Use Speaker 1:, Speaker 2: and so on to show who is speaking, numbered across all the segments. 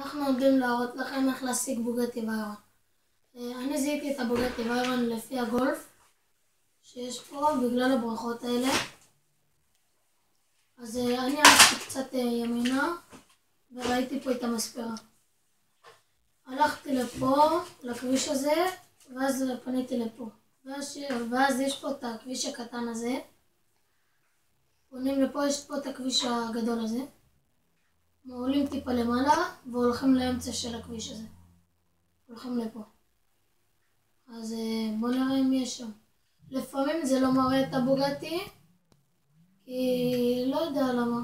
Speaker 1: אנחנו עומדים להראות לכם איך להשיג בוגטי ויירון. אני זיהיתי את הבוגטי ויירון לפי הגולף שיש פה בגלל הברכות האלה. אז אני הלכתי קצת ימינה וראיתי פה את המספרה. הלכתי לפה, לכביש הזה, ואז פניתי לפה. ואז יש פה את הכביש הקטן הזה. פונים לפה, יש פה את הכביש הגדול הזה. עולים טיפה למעלה והולכים לאמצע של הכביש הזה. הולכים לפה. אז בואו נראה אם יש שם. לפעמים זה לא מראה את הבוגטי, כי לא יודע למה.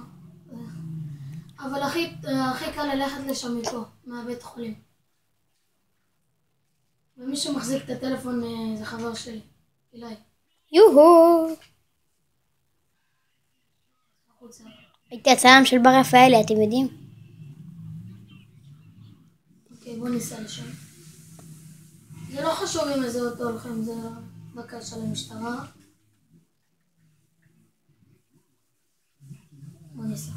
Speaker 1: אבל הכי קל ללכת לשם מפה, מהבית חולים. ומי שמחזיק את הטלפון זה חבר שלי, אילי.
Speaker 2: יוהו! הייתי הצלם של בר רפאלי, אתם יודעים?
Speaker 1: אוקיי, בואו ניסע לשם. זה לא חשוב אם איזה אוטו הולכים, זה בקשה למשטרה. בואו ניסע.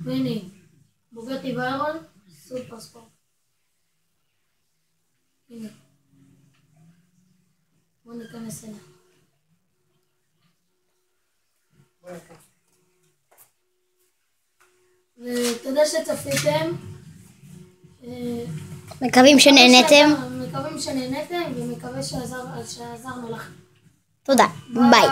Speaker 1: והנה, בוגטי ויירון, סופר ספורט. הנה. בואו ניכנס אליה. ותודה שצפיתם.
Speaker 2: מקווים שנהנתם.
Speaker 1: מקווים שנהנתם ומקווה שעזרנו לכם.
Speaker 2: תודה, ביי.